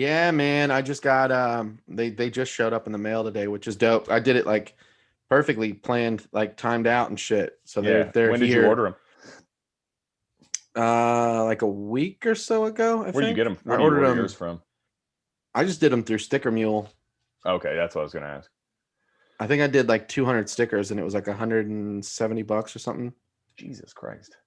Yeah, man. I just got they just showed up in the mail today, which is dope. I did it like perfectly planned, like timed out and shit. So they're Yeah. they're When did you order here them? like a week or so ago, I Where do you get think. them? I Where do you ordered order yours them. from? I just did them through Sticker Mule. Okay, that's what I was gonna ask. I think I did like 200 stickers and it was like $170 or something. Jesus Christ.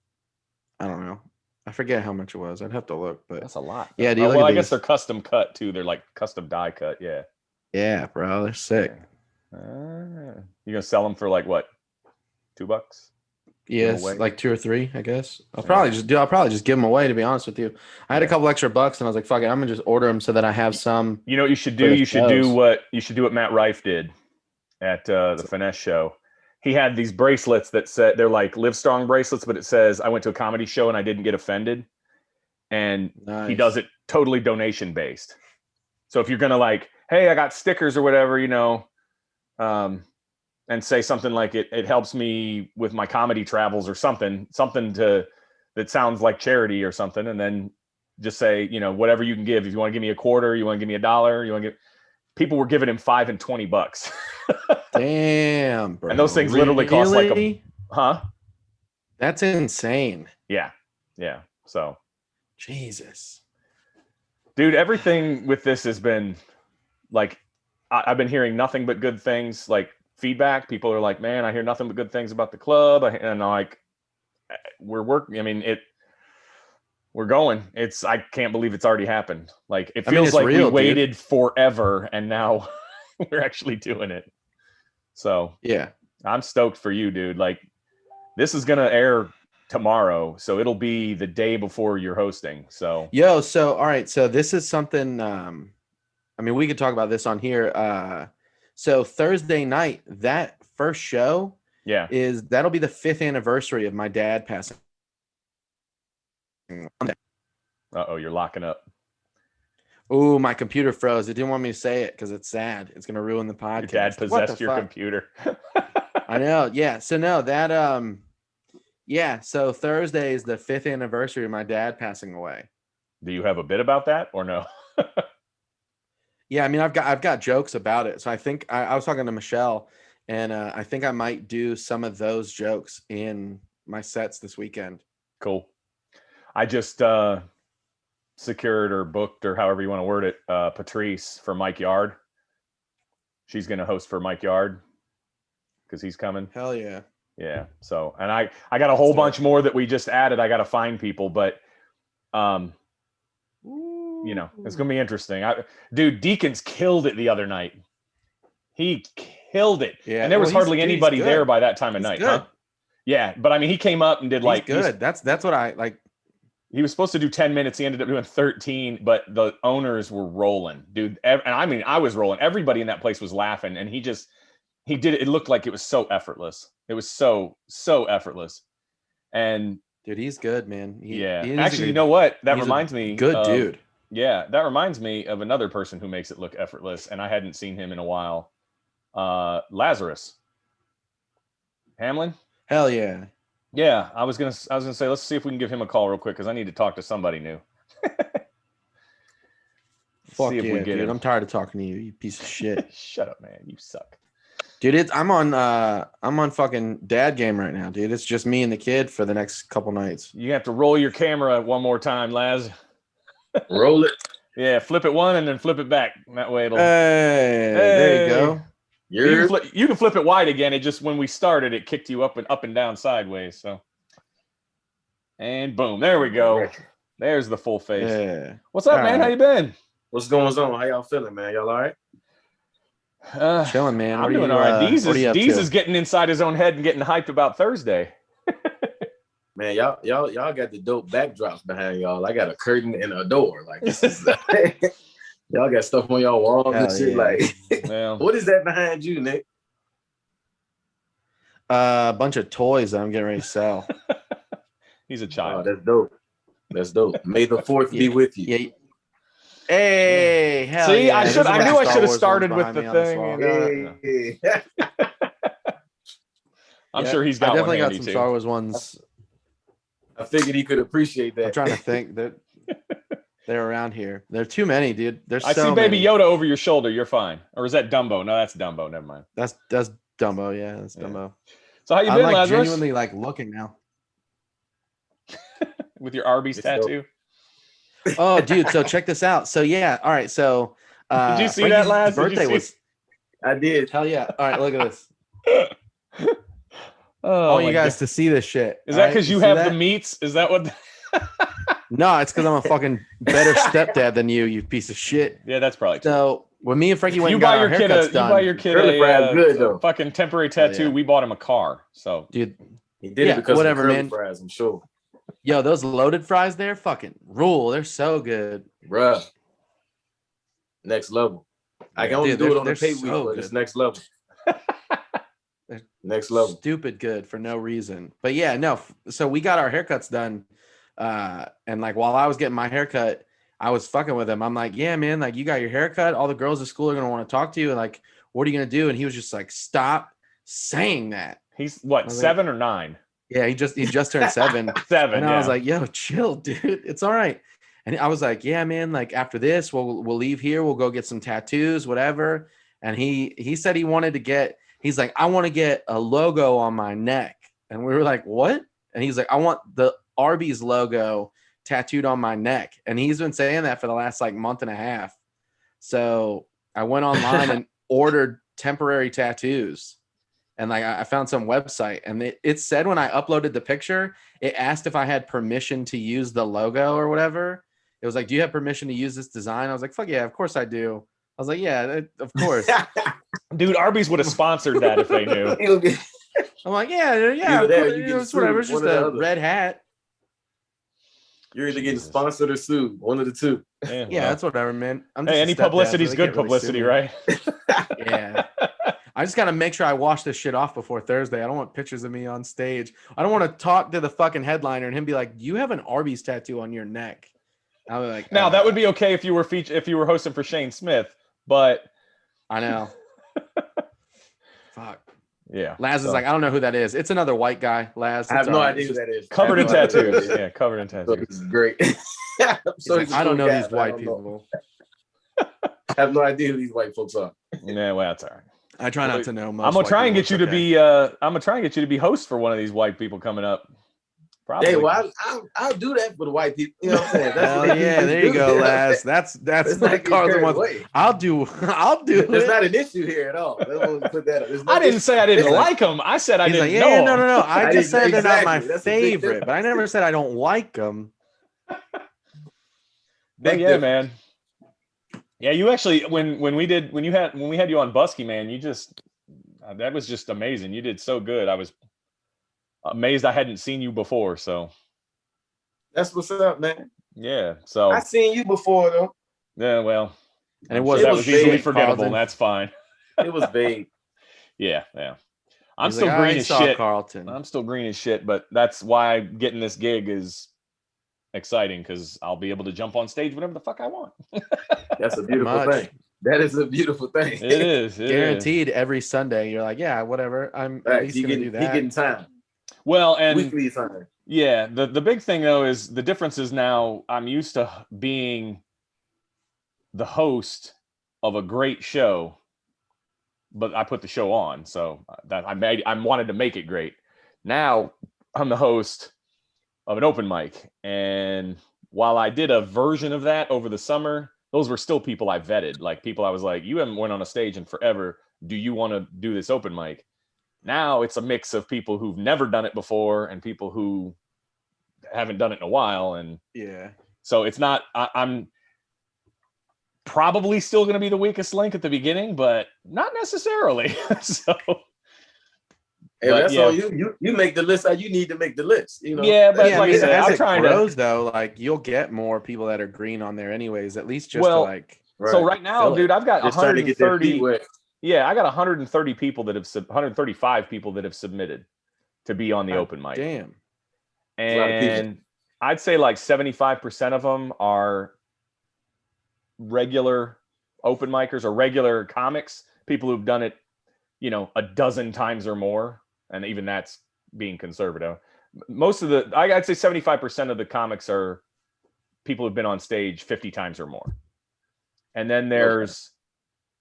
I don't know. I forget how much it was. I'd have to look, but That's a lot, yeah, though. do you Oh, look well, at I guess they're these? custom cut too. They're like custom die cut. Yeah. Yeah, bro, they're Yeah. sick. You gonna sell them for like what? $2? Give them Yes, away? like two or three, I guess. Yeah. I'll probably just give them away, to be honest with you. I had a Yeah. couple extra bucks and I was like, fuck it, I'm gonna just order them so that I have some You know what you should do? for the shows. You should do what Matt Rife did at the Finesse show. He had these bracelets that said they're like Live Strong bracelets, but it says I went to a comedy show and I didn't get offended. And he does Nice. it totally donation based. So if you're gonna like, hey, I got stickers or whatever, um, and say something like it helps me with my comedy travels or something to that sounds like charity or something, and then just say, whatever you can give. If you want to give me a quarter, you want to give me $1, you want to give. People were giving him $5 and $20. Damn, And bro. those things literally cost like Really? huh? That's insane. Yeah. Yeah. So, Jesus. dude, everything with this has been like, I've been hearing nothing but good things, like feedback. People are like, man, I hear nothing but good things about the club. And I'm like, we're working. I mean, we're going. I can't believe it's already happened. Like, it feels It's like we real, dude. waited forever and now we're actually doing it. So Yeah. I'm stoked for you, dude. Like, this is going to air tomorrow. So it'll be the day before you're hosting. So, Yo, so all right, so this is something we could talk about this on here. So Thursday night, that first show yeah. that'll be the 5th anniversary of my dad passing. Uh-oh, you're locking up. Oh, my computer froze. It didn't want me to say it because it's sad. It's gonna ruin the podcast. Your dad possessed your computer. I know. Yeah. So no, that yeah. So Thursday is the 5th anniversary of my dad passing away. Do you have a bit about that or no? Yeah, I mean, I've got jokes about it. So I think I was talking to Michelle, and I think I might do some of those jokes in my sets this weekend. Cool. I just secured or booked or however you want to word it, Patrice for Mike Yard. She's going to host for Mike Yard because he's coming. Hell yeah. Yeah. So, and I got a whole bunch more that we just added. I got to find people, but it's going to be interesting. Dude, Deacons killed it the other night. He killed it. Yeah. And there was hardly anybody there by that time of night, good. huh? Yeah, but I mean, he came up and did like good. That's what I like. He was supposed to do 10 minutes. He ended up doing 13, but the owners were rolling, dude. And I mean, I was rolling. Everybody in that place was laughing, and he did it. It looked like it was so effortless. It was so effortless. And dude, he's good, man. Actually, you know what? That reminds me. Good dude. Yeah, that reminds me of another person who makes it look effortless, and I hadn't seen him in a while. Lazarus. Hamlin. Hell yeah. Yeah, I was gonna say, let's see if we can give him a call real quick because I need to talk to somebody new. Fuck yeah, dude! I'm tired of talking to you, you piece of shit. Shut up, man. You suck, dude. I'm on fucking dad game right now, dude. It's just me and the kid for the next couple nights. You have to roll your camera one more time, Laz. Roll it. Yeah, flip it one and then flip it back. That way it'll. Hey, there you go. You can flip it wide again. It just, when we started, it kicked you up and down sideways. So, and boom, there we go. There's the full face. Yeah. What's up, man? How you been? What's going on? How y'all feeling, man? Y'all all right? Chilling, man. I'm doing all right. Deez is getting inside his own head and getting hyped about Thursday. Man, y'all got the dope backdrops behind y'all. I got a curtain and a door. Like, this is y'all got stuff on y'all walls and shit. Yeah. Like, what is that behind you, Nick? A bunch of toys that I'm getting ready to sell. He's a child. Oh, that's dope. That's dope. May the 4th be with you. Yeah. Hey, hell see, yeah. I knew I should have started with the thing. I'm sure he's got. I definitely one got some Star Wars ones. I figured he could appreciate that. I'm trying to think that. They're around here. There are too many, dude. There's I so see Baby many. Yoda over your shoulder. You're fine. Or is that Dumbo? No, that's Dumbo. Never mind. That's Dumbo. Yeah, that's Dumbo. So how you I'm been, like Lazarus? genuinely like looking now. With your Arby's tattoo? Oh, dude. So check this out. So yeah. All right. So did you see that, Laz? birthday was. I did. Hell yeah. All right. Look at this. Oh, I want you guys to see this shit. Is that because you have the meats? Is that what? No, it's because I'm a fucking better stepdad than you piece of shit. Yeah, that's probably true. So when me and Frankie went and got our haircuts done, you buy your kid a fucking temporary tattoo. Yeah. We bought him a car. So, dude, he did it because whatever, of the curly fries, I'm sure. Yo, those loaded fries there, fucking rule. They're so good, bruh. Next level. I can only do it on the pay week, but it's next level. Next level. Stupid good for no reason. But yeah, no. So we got our haircuts done. And like while I was getting my haircut, I was fucking with him. I'm like, yeah, man, like you got your haircut. All the girls at school are gonna want to talk to you. And like, what are you gonna do? And he was just like, stop saying that. He's what, 7 or 9? Yeah, he just turned 7. 7. And I was like, yo, chill, dude. It's all right. And I was like, yeah, man, like after this, we'll leave here, we'll go get some tattoos, whatever. And he said he wanted to get. He's like, I want to get a logo on my neck. And we were like, what? And he's like, I want the Arby's logo tattooed on my neck. And he's been saying that for the last like month and a half. So I went online and ordered temporary tattoos. And like I found some website, and it said when I uploaded the picture, it asked if I had permission to use the logo or whatever. It was like, do you have permission to use this design? I was like, fuck yeah, of course I do. I was like, yeah, of course. Dude, Arby's would have sponsored that if they knew. I'm like, yeah, it's whatever. It's just a red hat. You're either getting sponsored or sued. One of the two. Yeah, that's whatever, man. Hey, any publicity is good publicity, right? Yeah. I just got to make sure I wash this shit off before Thursday. I don't want pictures of me on stage. I don't want to talk to the fucking headliner and him be like, you have an Arby's tattoo on your neck. I'll be like, now that would be okay if you were hosting for Shane Smith, but I know. Fuck. Yeah. Laz is like, I don't know who that is. It's another white guy, Laz. I have no idea who that is. Covered in tattoos. Yeah, covered in tattoos. This is great. I don't know these white people. I have no idea who these white folks are. Yeah, well, that's all right. I try not to know much. I'm gonna try and get you to be. I'm gonna try and get you to be host for one of these white people coming up. Probably. Hey, well, I'll do that for the white people. You know what I'm saying? Hell yeah, there you go, Laz. That's what Carlton wants. I'll do it. There's not an issue here at all. Put that I didn't say I didn't like them. I said I didn't know. No. I just said they're not my favorite, but I never said I don't like them. Yeah, man. Yeah, you actually when we had you on Busky, man, you just that was just amazing. You did so good. I was amazed I hadn't seen you before. So that's what's up, man. Yeah. So I seen you before though. Yeah, well, and it was easily forgettable. That's fine. It was vague. Yeah. I'm still green as shit. Carlton. I'm still green as shit, but that's why getting this gig is exciting, because I'll be able to jump on stage whenever the fuck I want. That's a beautiful thing. That is a beautiful thing. It is. Guaranteed every Sunday. You're like, yeah, whatever. I'm at least going to do that. You're getting time. Well, and weekly time. Yeah. The big thing though is the difference is now I'm used to being the host of a great show, but I put the show on. So that I wanted to make it great. Now I'm the host of an open mic. And while I did a version of that over the summer, those were still people I vetted. Like people I was like, you haven't went on a stage in forever. Do you want to do this open mic? Now it's a mix of people who've never done it before and people who haven't done it in a while. And yeah, so it's not, I'm probably still going to be the weakest link at the beginning, but not necessarily. So hey, that's all you make the list. You need to make the list, you know. Yeah, but like I said, I'm trying to. Though, like you'll get more people that are green on there, anyways. At least just to like. So right now, dude, I've got 130. Yeah, I got 130 people 135 people that have submitted to be on the open mic. Damn. And I'd say like 75% of them are regular open micers or regular comics, people who've done it, you know, a dozen times or more. And even that's being conservative. Most of I'd say 75% of the comics are people who've been on stage 50 times or more. And then there's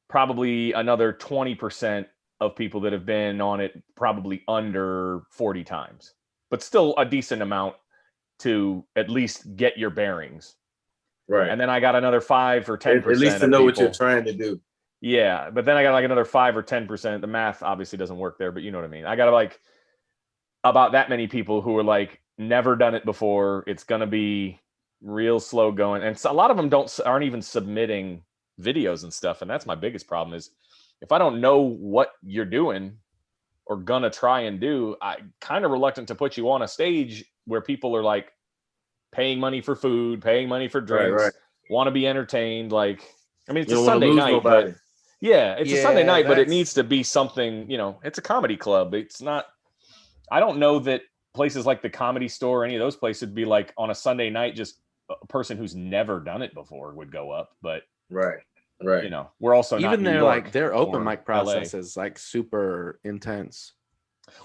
probably another 20% of people that have been on it probably under 40 times, but still a decent amount to at least get your bearings. Right. And then I got another 5 or 10%. At least to know what you're trying to do. Yeah. But then I got like another 5 or 10%. The math obviously doesn't work there, but you know what I mean? I got like about that many people who are like never done it before. It's going to be real slow going. And so a lot of them aren't even submitting videos and stuff. And that's my biggest problem is if I don't know what you're doing or gonna try and do, I'm kind of reluctant to put you on a stage where people are like paying money for food, paying money for drinks, want to be entertained. Like, I mean, it's a Sunday night, but it's a Sunday night, but it needs to be something, you know, it's a comedy club. It's not, I don't know that places like the Comedy Store or any of those places would be like on a Sunday night, just a person who's never done it before would go up. But you know, we're also even not their like their open mic process LA. is like super intense.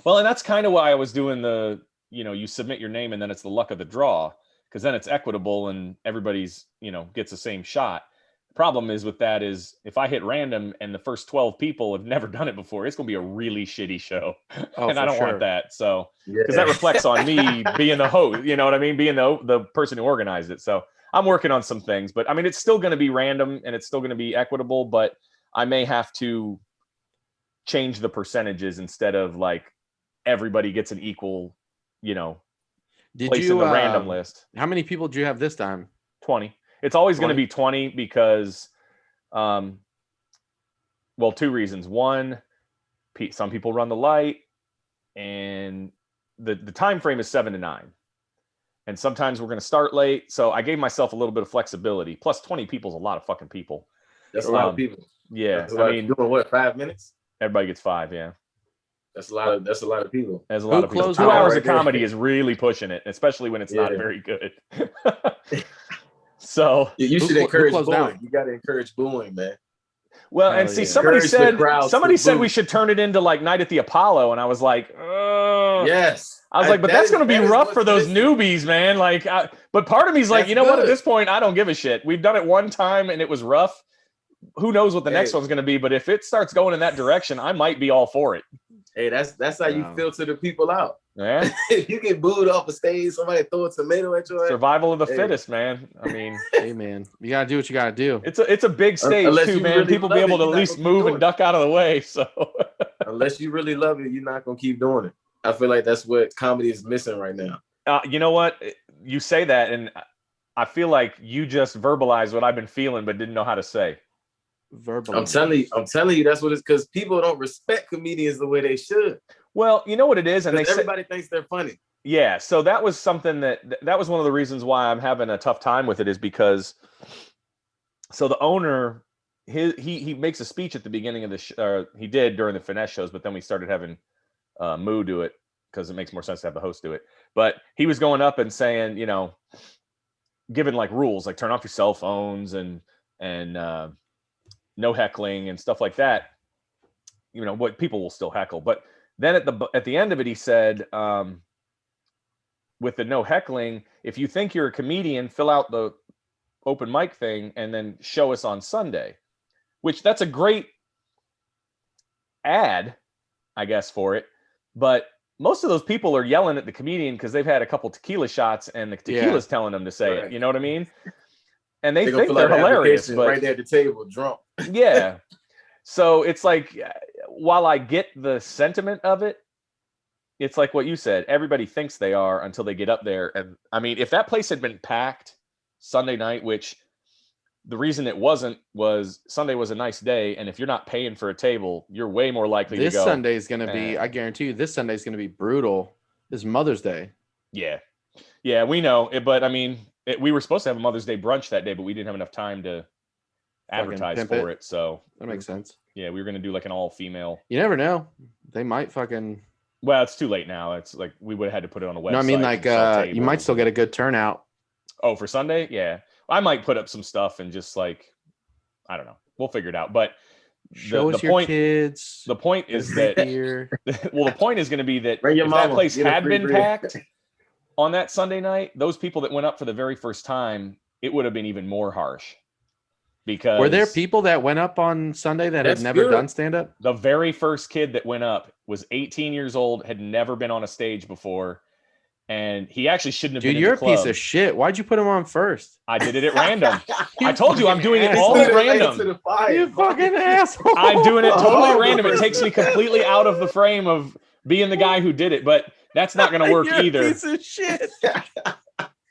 Well, and that's kind of why I was doing the, you know, you submit your name and then it's the luck of the draw, because then it's equitable and everybody's, you know, gets the same shot. The problem is with that is if I hit random and the first 12 people have never done it before, it's going to be a really shitty show. And I don't want that. So, because that reflects on me being the host, you know what I mean? Being the person who organized it. So I'm working on some things, but I mean, it's still going to be random and it's still going to be equitable, but I may have to change the percentages instead of like everybody gets an equal, you know, place in the random list. How many people did you have this time? 20. It's always going to be 20 because, well, 2 reasons. One, some people run the light, and the time frame is 7 to 9, and sometimes we're going to start late. So I gave myself a little bit of flexibility. Plus, 20 people is a lot of fucking people. That's a lot of people. Yeah, I mean, doing what, 5 minutes? Everybody gets 5. Yeah. That's a lot of people. There's a lot of people. 2 hours of comedy is really pushing it, especially when it's not very good. So you should encourage booing. You got to encourage booing, man. Well, and see, somebody said we should turn it into like Night at the Apollo, and I was like, yes. I was like, but that's going to be rough for those newbies, man. Like, but part of me is like, you know what? At this point, I don't give a shit. We've done it one time, and it was rough. Who knows what the next one's going to be? But if it starts going in that direction, I might be all for it. Hey, that's how you filter the people out. Yeah. If you get booed off a stage, somebody throw a tomato at you. Survival of the fittest, man. I mean, hey, man, you gotta do what you gotta do. It's a big stage too, man. Really people be able to at least move and duck out of the way. So unless you really love it, you're not gonna keep doing it. I feel like that's what comedy is missing right now. You know what? You say that, and I feel like you just verbalized what I've been feeling, but didn't know how to say. I'm telling you, that's what it's because people don't respect comedians the way they should. Well, you know what it is, and everybody thinks they're funny. Yeah, so that was something that was one of the reasons why I'm having a tough time with it is because so the owner he makes a speech at the beginning of the he did during the finesse shows, but then we started having Moo do it because it makes more sense to have the host do it. But he was going up and saying, you know, giving like rules like turn off your cell phones and no heckling and stuff like that. You know, what people will still heckle, but then at the end of it, he said, with the no heckling, if you think you're a comedian, fill out the open mic thing and then show us on Sunday, which that's a great ad, I guess, for it. But most of those people are yelling at the comedian because they've had a couple tequila shots and the tequila's telling them to say it. You know what I mean? And they think they're hilarious. But right there at the table, drunk. Yeah. So it's like, while I get the sentiment of it, it's like what you said. Everybody thinks they are until they get up there. And I mean, if that place had been packed Sunday night, which the reason it wasn't was Sunday was a nice day. And if you're not paying for a table, you're way more likely to go. This Sunday is going to be, I guarantee you, this Sunday is going to be brutal. This is Mother's Day. Yeah. Yeah, we know it. But I mean, we were supposed to have a Mother's Day brunch that day, but we didn't have enough time to advertise for it. So that makes sense. Yeah, we were going to do like an all-female. You never know. They might fucking. Well, it's too late now. It's like we would have had to put it on a website. No, I mean, like, you might still get a good turnout. Oh, for Sunday? Yeah. I might put up some stuff and just like, I don't know. We'll figure it out. But show us your kids. The point is that, well, the point is going to be that if that place had been packed on that Sunday night, those people that went up for the very first time, it would have been even more harsh. Because were there people that went up on Sunday that had never done stand-up? The very first kid that went up was 18 years old, had never been on a stage before, and he actually shouldn't have been in the club. Dude, you're a piece of shit. Why'd you put him on first? I did it at random. I told you I'm doing it all at random. You fucking asshole. I'm doing it totally at random. It takes me completely out of the frame of being the guy who did it, but that's not going to work either. Piece of shit.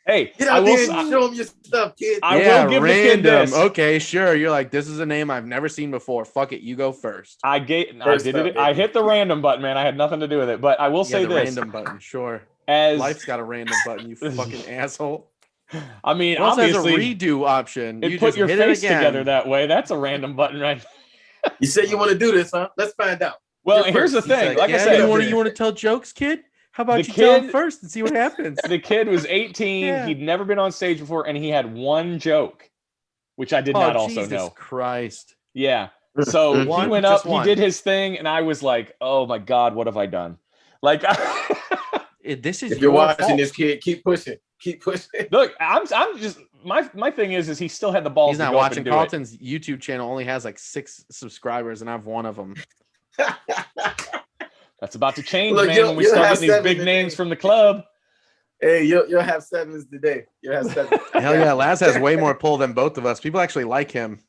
Hey, get out there and show him your stuff, kid. I will give random. The kid this. Okay, sure. You're like, this is a name I've never seen before. Fuck it, you go first. I hit the random button, man. I had nothing to do with it, but I will say this: random button, sure. Life's got a random button. You fucking asshole. I mean, it also obviously, has a redo option. You put your face together that way. That's a random button, right? You said you want to do this, huh? Let's find out. Well, here's the thing. Like I said, you want to tell jokes, kid? How about you tell him first and see what happens? The kid was 18. Yeah. He'd never been on stage before, and he had one joke, which I did not also know. Jesus Christ. Yeah. So he went up, he did his thing, and I was like, oh my God, what have I done? Like, this is if you're watching fault. This kid, keep pushing. Keep pushing. Look, I'm just my thing is he still had the balls. He's not watching. Carlton's YouTube channel only has like 6 subscribers, and I've one of them. That's about to change, man, when we start getting these big names from the club. Hey, you'll have 7s today. You'll have 7. Hell yeah, Laz has way more pull than both of us. People actually like him.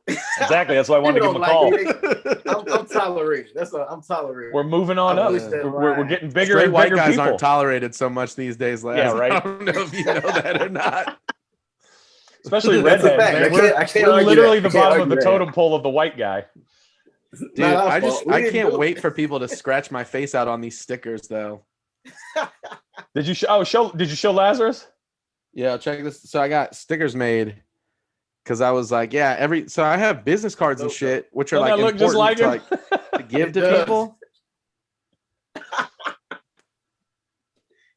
Exactly. That's why I wanted to give him a call. I'm tolerated. That's what I'm tolerated. We're moving on up. We're getting bigger and bigger white guys people. Aren't tolerated so much these days, Laz. Yeah, right. I don't know if you know that or not. Especially redhead. We're literally the bottom of the totem pole of the white guy. Dude, I can't wait for people to scratch my face out on these stickers, though. Did you show Lazarus? Yeah, check this. So I got stickers made because I was like, so I have business cards and shit, which are like important just like to give to people.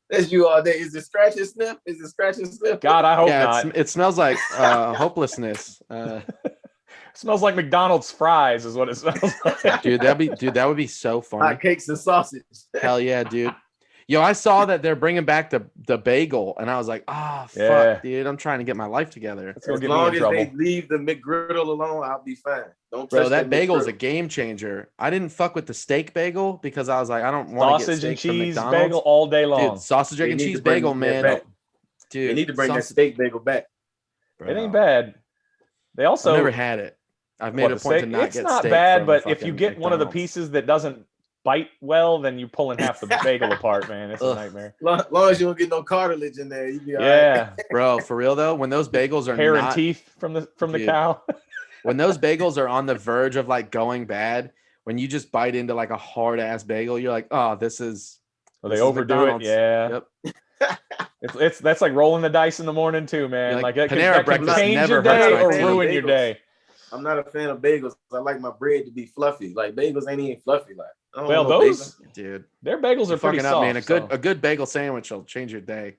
That's you all day. Is it scratch and sniff? Is it scratch and sniff? God, I hope not. It smells like hopelessness. Smells like McDonald's fries is what it smells like. Dude, that would be so funny. Hot cakes and sausage. Hell yeah, dude. Yo, I saw that they're bringing back the bagel, and I was like, fuck, dude, I'm trying to get my life together. As long as they leave the McGriddle alone, I'll be fine. Don't Bro, that bagel is a game changer. I didn't fuck with the steak bagel because I was like, I don't want to get steak from McDonald's. Sausage and cheese bagel all day long. Dude, sausage, egg, and cheese bagel, man. Dude, they need to bring that steak bagel back. Bro. It ain't bad. They also I've never had it. I've made a point to not get steak. It's not bad, but if you get one of the pieces that doesn't bite well, then you're pulling half the bagel apart, man. It's a nightmare. Long as you don't get no cartilage in there, you be all right. Bro, for real though, when those bagels are hair and teeth from the cow. When those bagels are on the verge of like going bad, when you just bite into like a hard ass bagel, you're like, oh, this is. Well, they overdo it, yeah. Yep. That's like rolling the dice in the morning too, man. Like it can change your day or ruin your day. I'm not a fan of bagels. I like my bread to be fluffy. Like bagels ain't even fluffy. Like well, those dude, their bagels are pretty soft, man. A good bagel sandwich will change your day.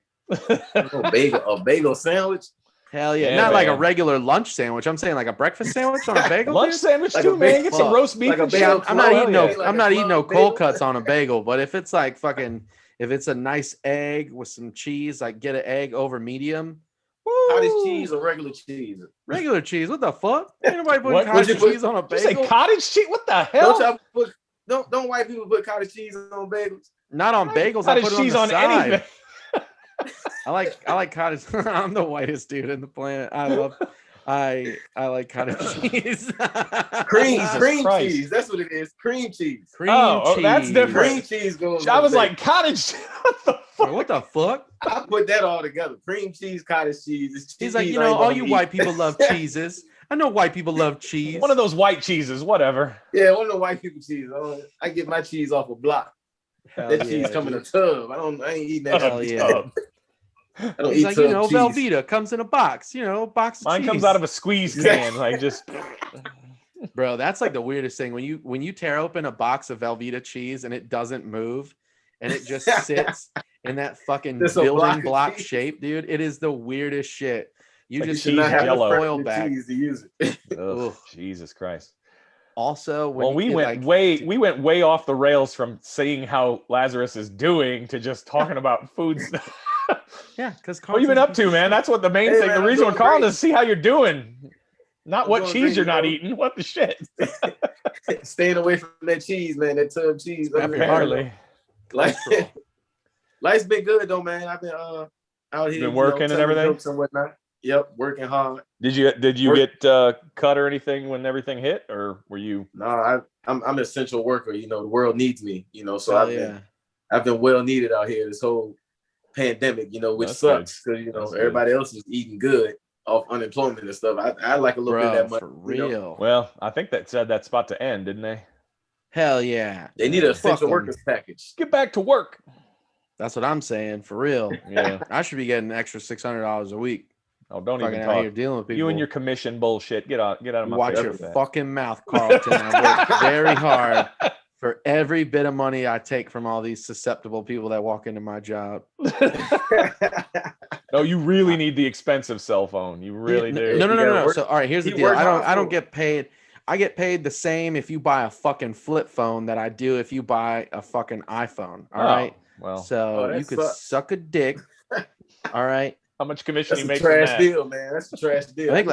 A bagel sandwich. Hell yeah! Not like a regular lunch sandwich. I'm saying like a breakfast sandwich on a bagel. Lunch sandwich too, man. Get some roast beef. I'm not eating no cold cuts on a bagel. But if it's like if it's a nice egg with some cheese, like get an egg over medium. Cottage cheese or regular cheese? Regular cheese. What the fuck? Ain't nobody putting cottage cheese on a bagel. You say cottage cheese? What the hell? Don't white people put cottage cheese on bagels? Not on bagels. Cottage I put cheese on anything. I like cottage. I'm the whitest dude in the planet. I like cottage cheese. cream cheese. That's what it is. Cream cheese. Cheese. That's different. Cream cheese goes. I was like cottage. What the fuck? What the fuck? I put that all together. Cream cheese, cottage cheese. He's like, all you white people love cheeses. I know white people love cheese. One of those white cheeses, whatever. Yeah, one of the white people cheese. I get my cheese off a block. That cheese come in a tub. I ain't eating that tub. I don't eat like, cheese. Velveeta comes in a box, box of Mine cheese. Comes out of a squeeze can, like just. Bro, that's like the weirdest thing when you tear open a box of Velveeta cheese and it doesn't move and it just sits in that fucking building block shape, dude. It is the weirdest shit. You like just should not have Jello foil back to use it. Ugh, Jesus Christ. Also, we went way off the rails from seeing how Lazarus is doing to just talking about food stuff. Yeah, because what you been up to, man? That's what the main thing. Man, the reason we're calling is to see how you're doing. Not I'm what doing cheese great, you're not bro. eating. What the shit? Staying away from that cheese, man. That tub cheese. Apparently. Life's been good though, man. I've been out here, Been working and everything. Jokes and whatnot. Yep, working hard. Did you get cut or anything when everything hit, or were you? No, I'm an essential worker. You know, the world needs me. You know, so I've been well needed out here this whole pandemic. You know, which sucks because everybody else is eating good off unemployment and stuff. I like a little bit of that money. For real. You know? Well, I think that said that's about to end, didn't they? Hell yeah. They need an essential workers package. Get back to work. That's what I'm saying. For real. Yeah. I should be getting an extra $600 a week. Oh, don't fucking even out talk. here dealing with people. You and your commission bullshit. Get out of my Watch face your with that. fucking mouth, Carlton. I work very hard for every bit of money I take from all these susceptible people that walk into my job. No, you really need the expensive cell phone. You really do. No. So, all right, here's the deal. I don't get paid. I get paid the same if you buy a fucking flip phone that I do if you buy a fucking iPhone. All right. Well, so you could suck a dick. All right. How much commission That's you make? Trash deal, man. That's a trash deal. I make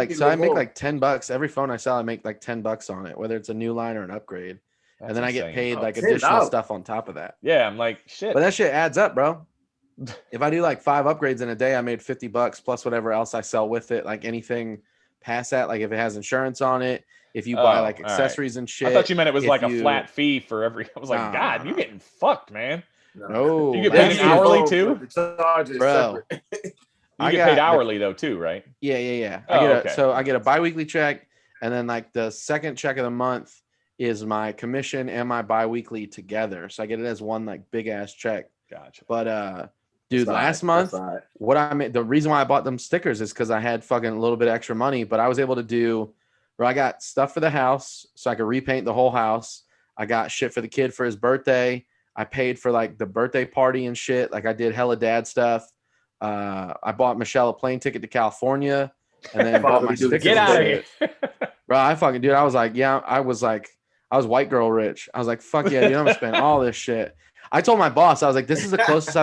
like $10. Every phone I sell, I make like $10 on it, whether it's a new line or an upgrade. That's and then insane. I get paid like $10. additional stuff on top of that. Yeah, I'm like, shit. But that shit adds up, bro. If I do like 5 upgrades in a day, I made $50 plus whatever else I sell with it. Like anything past that, like if it has insurance on it, if you buy like accessories and shit. I thought you meant it was like a flat fee for every. I was like, God, you're getting fucked, man. No, you get paid hourly too, bro. You get paid hourly though too, right? Yeah. Oh, I get a biweekly check, and then like the second check of the month is my commission and my biweekly together. So I get it as one like big ass check. Gotcha. But dude, last month, what I made, the reason why I bought them stickers is because I had fucking a little bit extra money, but I was able to do, where I got stuff for the house so I could repaint the whole house. I got shit for the kid for his birthday. I paid for like the birthday party and shit. Like I did hella dad stuff. I bought Michelle a plane ticket to California and then bought my stickers. Get out of here. Bro, I was white girl rich. I was like, fuck yeah, dude, I'm gonna spend all this shit. I told my boss, I was like, this is the closest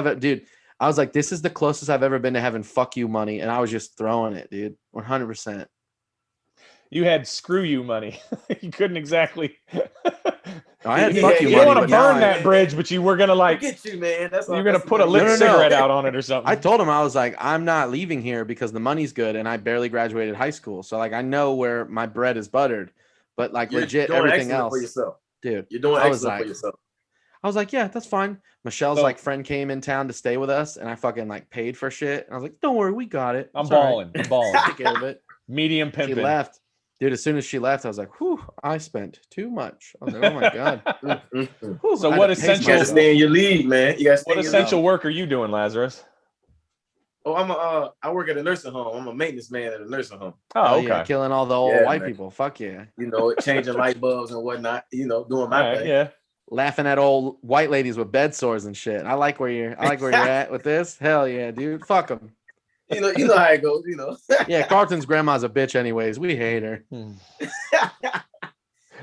this is the closest I've ever been to having fuck you money. And I was just throwing it, dude. 100%. You had screw you money. You couldn't exactly. I had fuck you money. You don't want to burn that bridge, but you were gonna like get you, man. You're gonna put a lit cigarette out on it or something. I told him, I was like, I'm not leaving here because the money's good, and I barely graduated high school, so like I know where my bread is buttered, but like legit everything else, for yourself. Dude. You're doing excellent for yourself. I was like, yeah, that's fine. Michelle's like friend came in town to stay with us, and I fucking like paid for shit. And I was like, don't worry, we got it. I'm balling. Take care of it. Medium pimping. She left. Dude, as soon as she left, I was like, whew, I spent too much. I was like, oh my God. Whew, so what essential? You gotta stay in your league, man. You gotta stay what essential work are you doing, Lazarus? Oh, I work at a nursing home. I'm a maintenance man at a nursing home. Oh, okay. Yeah, killing all the old white people. Fuck yeah. You know, changing light bulbs and whatnot. You know, doing my thing. Yeah. Laughing at old white ladies with bed sores and shit. I like where you're at with this. Hell yeah, dude. Fuck them. You know how it goes. You know. Yeah, Carlton's grandma's a bitch, anyways. We hate her.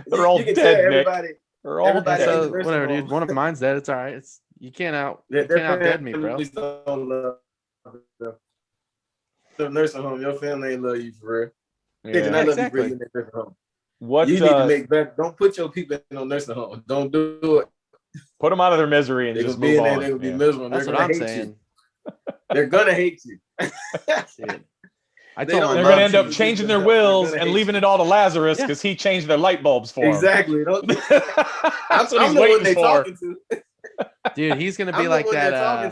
They're all dead, Nick. They're all dead. So, whatever, dude. One of mine's dead. It's all right. You can't out dead me, bro. The nursing home, your family ain't love you for real. Yeah. They do not love you for real in the nursing home. What you need to make better. Don't put your people in no nursing home. Don't do it. Put them out of their misery and just move on. They're gonna be miserable. That's what I'm saying. They're gonna hate you. I told them they're gonna end up changing their wills and leaving it all to Lazarus because he changed their light bulbs for them. Exactly. That's what he's waiting for. Dude, he's gonna be like that.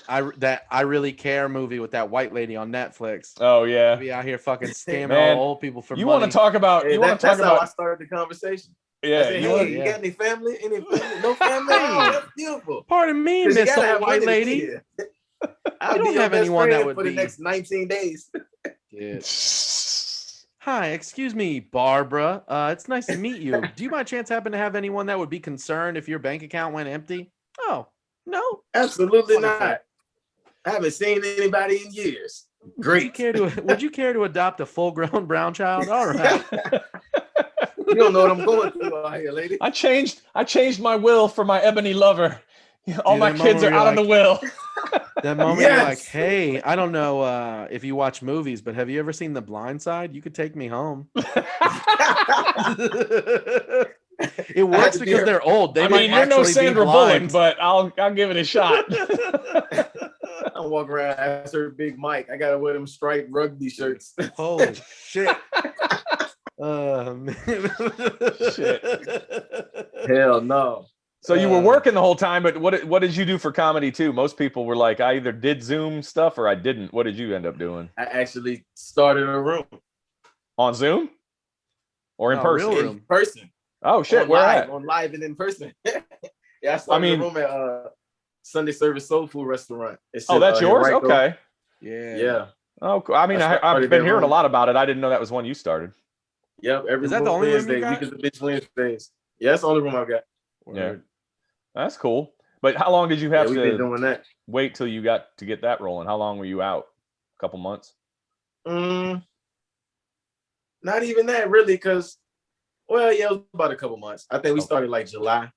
I Really Care movie with that white lady on Netflix. Oh yeah, be out here fucking scamming all old people for money. Want to talk about? That's how I started the conversation. Yeah, you got any family? No family? Oh, that's beautiful. Pardon me, Miss White Lady. I don't have anyone that would for the next 19 days. Yeah. Hi, excuse me, Barbara. It's nice to meet you. Do you by chance happen to have anyone that would be concerned if your bank account went empty? Oh, no. Absolutely not. I haven't seen anybody in years. Great. Would you care to adopt a full-grown brown child? All right. You don't know what I'm going through out here, lady. I changed my will for my ebony lover. All my kids are out of the will. That moment you're like, hey, I don't know if you watch movies, but have you ever seen The Blind Side? You could take me home. It works because they're old. They might you're no actually Sandra be blind. Bullock, but I'll give it a shot. I'm walking around after Big Mike. I gotta wear them striped rugby shirts. Holy shit. Shit. Hell no. So you were working the whole time, but what did you do for comedy too? Most people were like, I either did Zoom stuff or I didn't. What did you end up doing? I actually started a room. On Zoom? Or in person? Real room. In person. Oh shit, where at? On live and in person. Yeah, I started a room at Sunday Service Soul Food Restaurant. That's yours? Right okay. Yeah. Oh, cool. I mean, I've been hearing a lot about it. I didn't know that was one you started. Yep. Every Is that the only room you got? Week of the Bitch Wednesdays. Yeah, that's the only room I've got. Yeah. That's cool. But how long did you have to doing that. Wait till you got to get that rolling? How long were you out? A couple months? Not even that really, because it was about a couple months. I think we started like July.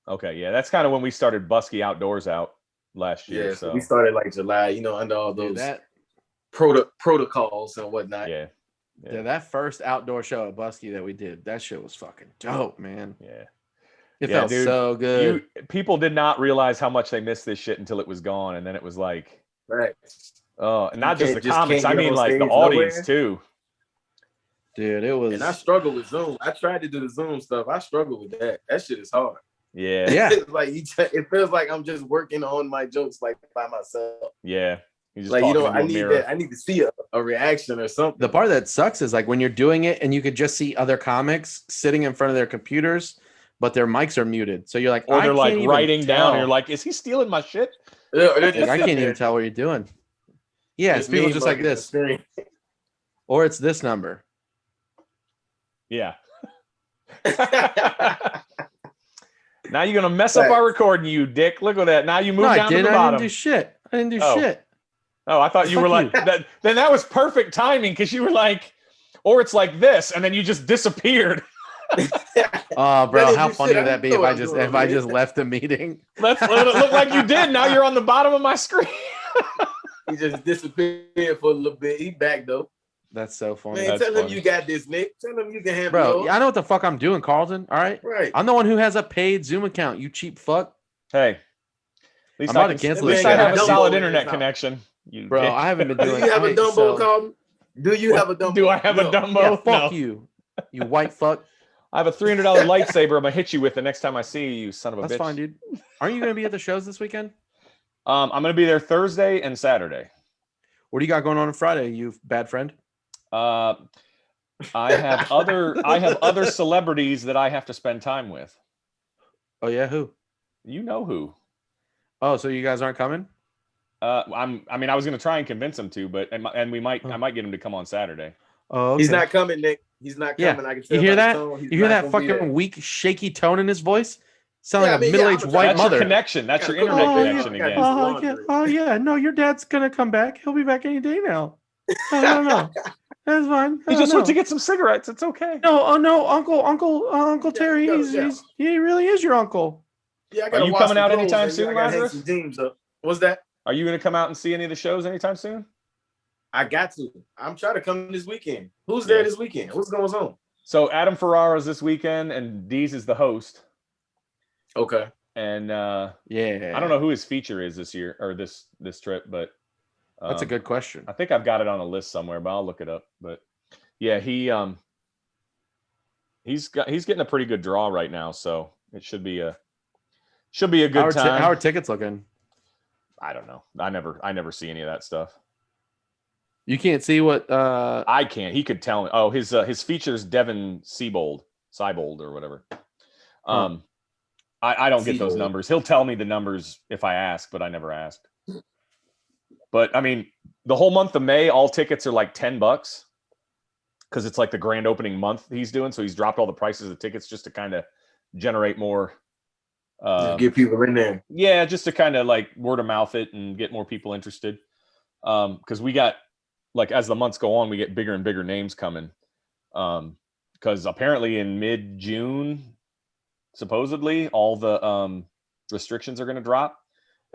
Okay, yeah, that's kind of when we started Busky Outdoors out last year. Yeah, so we started like July, under all those protocols and whatnot. Yeah, that first outdoor show at Busky that we did, that shit was fucking dope, man. Yeah. It felt so good. People did not realize how much they missed this shit until it was gone, and then it was like, right. Oh, and not just the comics. I mean, like the audience too. Dude, it was. And I struggle with Zoom. I tried to do the Zoom stuff. I struggle with that. That shit is hard. Yeah. It's like it feels like I'm just working on my jokes like by myself. Yeah. Just like I need that. I need to see a reaction or something. The part that sucks is like when you're doing it and you could just see other comics sitting in front of their computers, but their mics are muted. So you're like, or they're like writing down. And you're like, is he stealing my shit? I can't even tell what you're doing. Yeah, it's people just like this. Or it's this number. Yeah. Now you're gonna mess up our recording, you dick. Look at that. Now you moved down to the bottom. I didn't do shit. I didn't do shit. Oh, I thought you were like that. Then that was perfect timing because you were like, or it's like this, and then you just disappeared. Oh, bro, how funny would that be if I just left the meeting? Let's let it look like you did. Now you're on the bottom of my screen. He just disappeared for a little bit. He back though. That's so funny. Man, tell him you got this, Nick. Tell him you can handle it. Bro, I know what the fuck I'm doing, Carlton. All right? Right. I'm the one who has a paid Zoom account, you cheap fuck. Hey. At least I'm about to cancel this shit. I have a solid internet connection. Bro, I haven't been doing it. Do you have a Dumbo, Carlton? Do you have a Dumbo? Do I have a Dumbo? Yeah, fuck you. You white fuck. I have a $300 lightsaber I'm going to hit you with the next time I see you, son of a bitch. That's fine, dude. Aren't you going to be at the shows this weekend? I'm going to be there Thursday and Saturday. What do you got going on Friday, you bad friend? I have other celebrities that I have to spend time with. Oh yeah, who? You know who? Oh, so you guys aren't coming? I was going to try and convince him to, but I might get him to come on Saturday. Oh, okay. He's not coming, Nick. He's not coming. Yeah. I can tell you hear that? You hear that fucking weak, shaky tone in his voice? Sound like a middle-aged white that's mother. Your connection. That's your internet connection again. Oh yeah. No, your dad's gonna come back. He'll be back any day now. No. That's fine. He just went to get some cigarettes. It's okay. No, Uncle Terry. He really is your uncle. Yeah, are you coming out anytime soon, Lazarus? What's that? Are you going to come out and see any of the shows anytime soon? I got to. I'm trying to come this weekend. Who's there this weekend? What's going on? So Adam Ferrara's this weekend, and Deez is the host. Okay. And I don't know who his feature is this year or this trip, but that's a good question. I think I've got it on a list somewhere, but I'll look it up. But yeah, he's getting a pretty good draw right now, so it should be a good time. How are tickets looking? I don't know. I never see any of that stuff. You can't see what I can't. He could tell me. Oh, his features Devin Siebold or whatever. I don't get those numbers. He'll tell me the numbers if I ask, but I never asked. But I mean, the whole month of May, all tickets are like $10 because it's like the grand opening month he's doing. So he's dropped all the prices of tickets just to kind of generate more. Get people in there. Yeah, just to kind of like word of mouth it and get more people interested. Because we got, like, as the months go on, we get bigger and bigger names coming. Because apparently in mid-June, supposedly, all the restrictions are going to drop.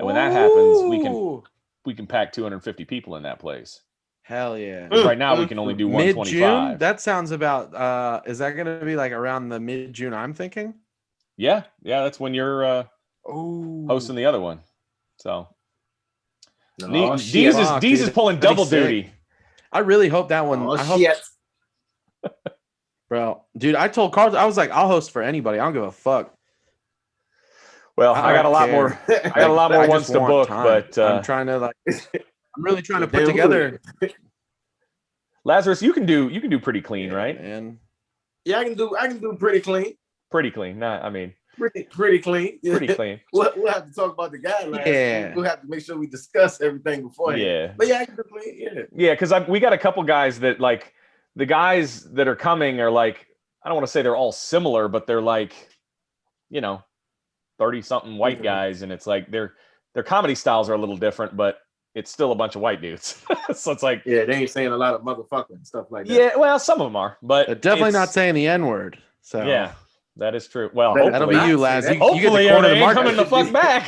And when that happens, we can pack 250 people in that place. Hell yeah. Right now we can only do 125. Mid-June? That sounds about is that gonna be like around the mid-June I'm thinking? Yeah, that's when you're hosting the other one. So Deez is pulling double duty. I really hope that one. Bro, dude, I told Carlton, I was like, I'll host for anybody. I don't give a fuck. Well, I got a lot more. I got a lot more ones to book, but I'm trying to I'm really trying to put together. Lazarus, you can do pretty clean, right? Man. Yeah, I can do pretty clean. Pretty clean. Not, I mean, pretty clean. Pretty clean. We'll have to talk about the guidelines. Yeah. We'll have to make sure we discuss everything beforehand. Yeah. But yeah, I can do clean. Yeah. Yeah, because we got a couple guys that like the guys that are coming are like, I don't want to say they're all similar, but they're like, 30-something white guys, and it's like their comedy styles are a little different, but it's still a bunch of white dudes. So it's like, yeah, they ain't saying a lot of motherfucker and stuff like that. Yeah, well, some of them are, but they're definitely not saying the N-word. So yeah, that is true. Well, that'll be you, Laz. You get hopefully the corner of the ain't market. coming the fuck back.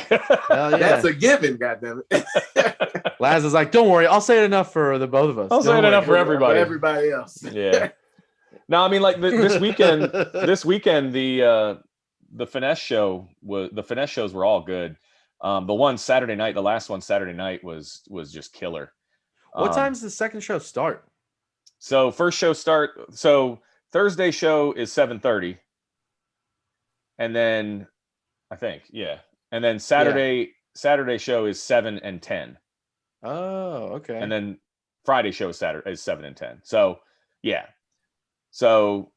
Hell yeah. That's a given, goddammit. Laz is like, don't worry, I'll say it enough for the both of us. I'll say it enough for everybody. For everybody else. Yeah. No, I mean, like this weekend, the finesse shows were all good. The one Saturday night, the last one Saturday night was just killer. What time's the second show start? So Thursday show is 7:30. And then I think, yeah. And then Saturday show is 7 and 10. Oh, okay. And then Friday show is 7 and 10. So yeah. So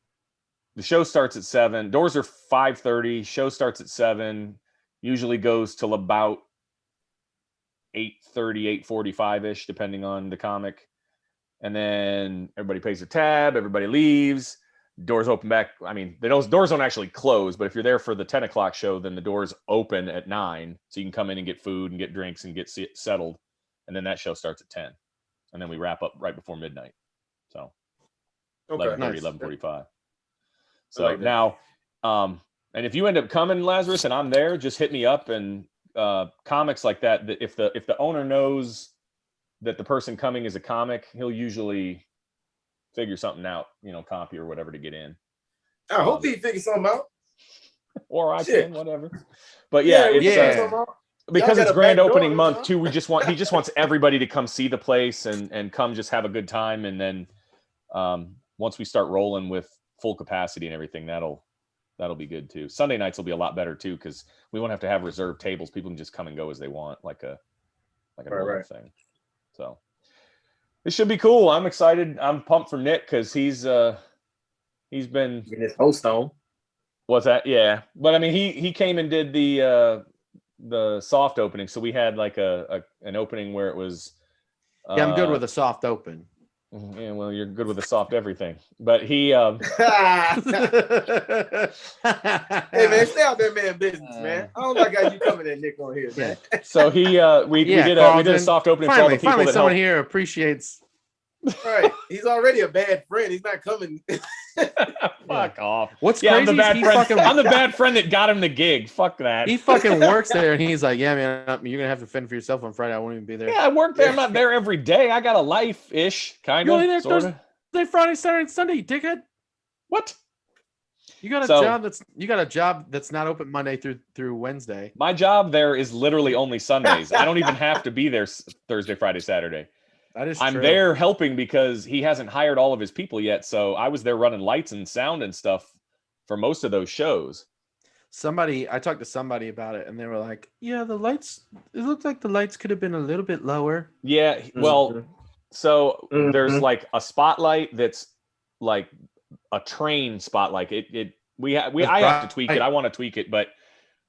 the show starts at 7. Doors are 5:30. Show starts at 7. Usually goes till about 8:30, 8:45-ish, depending on the comic. And then everybody pays their tab. Everybody leaves. Doors open back. I mean, those doors don't actually close, but if you're there for the 10 o'clock show, then the doors open at 9. So you can come in and get food and get drinks and get settled. And then that show starts at 10. And then we wrap up right before midnight. So 11:30, 11:45. So like now, and if you end up coming, Lazarus, and I'm there, just hit me up. And comics like that, if the owner knows that the person coming is a comic, he'll usually figure something out, copy or whatever to get in. I hope he figures something out. Or I can, whatever. But yeah, because it's grand opening month too. He just wants everybody to come see the place and come just have a good time. And then once we start rolling with full capacity and everything, that'll be good too. Sunday nights will be a lot better too, because we won't have to have reserved tables. People can just come and go as they want, like a normal thing. So it should be cool. I'm excited. I'm pumped for Nick because he's been getting his host on. What's that? Yeah, but I mean he came and did the soft opening, so we had like an opening where it was. Yeah, I'm good with a soft open. Yeah, well, you're good with a soft everything, but he. Hey man, stay out that man business, man. I don't like how you coming at Nick on here, man. So we did a soft opening for all the people finally that someone helped. here appreciates. Right, he's already a bad friend. He's not coming. Fuck off. What's crazy? I'm the bad friend. I'm the bad friend that got him the gig. Fuck that. He fucking works there, and he's like, "Yeah, man, you're gonna have to fend for yourself on Friday. I won't even be there." Yeah, I work there. I'm not there every day. I got a life-ish, kind You're only there of, sort of. Thursday, Friday, Saturday, and Sunday, you dickhead. What? You got a job that's not open Monday through Wednesday. My job there is literally only Sundays. I don't even have to be there Thursday, Friday, Saturday. That is I'm true. there helping because he hasn't hired all of his people yet. So I was there running lights and sound and stuff for most of those shows. I talked to somebody about it, and they were like, "Yeah, the lights. It looked like the lights could have been a little bit lower." Yeah, well, so there's like a spotlight that's like a train spotlight. I have to tweak it. I want to tweak it, but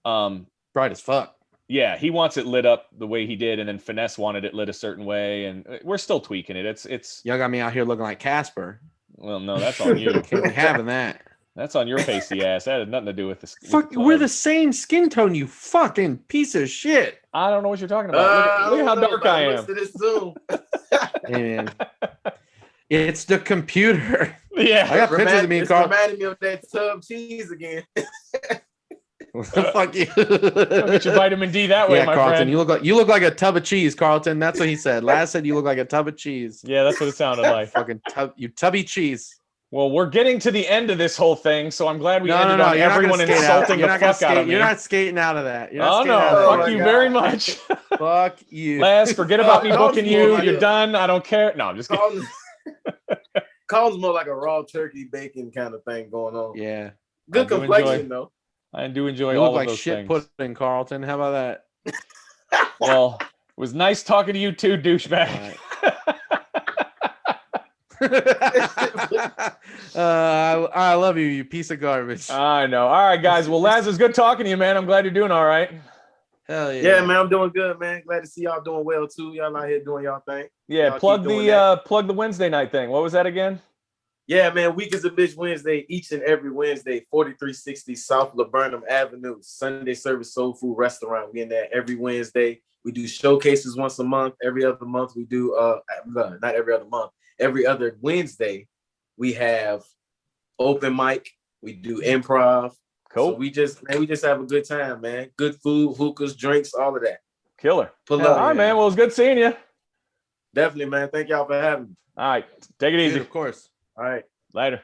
bright as fuck. Yeah, he wants it lit up the way he did, and then Finesse wanted it lit a certain way, and we're still tweaking it. It's y'all got me out here looking like Casper. Well, no, that's on you. Can't be having that. That's on your pasty ass. That had nothing to do with the fuck. We're the same skin tone, you fucking piece of shit. I don't know what you're talking about. Look at how dark I am. Hey, man. It's the computer. Yeah, I got pictures of me and Carl. Reminding me of that tub cheese again. Fuck you. I'll get your vitamin D that way, my Carlton, friend. You look like a tub of cheese, Carlton. That's what he said. Laz said you look like a tub of cheese. Yeah, that's what it sounded like. Fucking tubby cheese. Well, we're getting to the end of this whole thing, so I'm glad we ended on everyone insulting the fuck out of me. You're not skating out of that. Fuck you very much. Fuck you. Laz, forget about me booking you. You're done. I don't care. No, I'm just kidding. Carlton's more like a raw turkey bacon kind of thing going on. Yeah. Good complexion, though. I do enjoy all of those shit things. Pudding, Carlton. How about that? Well, it was nice talking to you too, douchebag. I love you piece of garbage. I know. All right, guys. Well, Laz, it's good talking to you, man. I'm glad you're doing all right. Hell yeah. Yeah, man, I'm doing good, man. Glad to see y'all doing well too. Y'all out here doing y'all thing. Yeah, y'all plug the Wednesday night thing. What was that again? Yeah, man, Week is a Bitch Wednesday, each and every Wednesday, 4360 South Laburnum Avenue, Sunday Service Soul Food Restaurant. We in there every Wednesday. We do showcases once a month. Every other month we do not every other month. Every other Wednesday we have open mic. We do improv. Cool. So we just have a good time, man. Good food, hookahs, drinks, all of that. Killer. Pull up. All right, man. Well, it was good seeing you. Definitely, man. Thank y'all for having me. All right. Take it easy. Of course. All right. Later.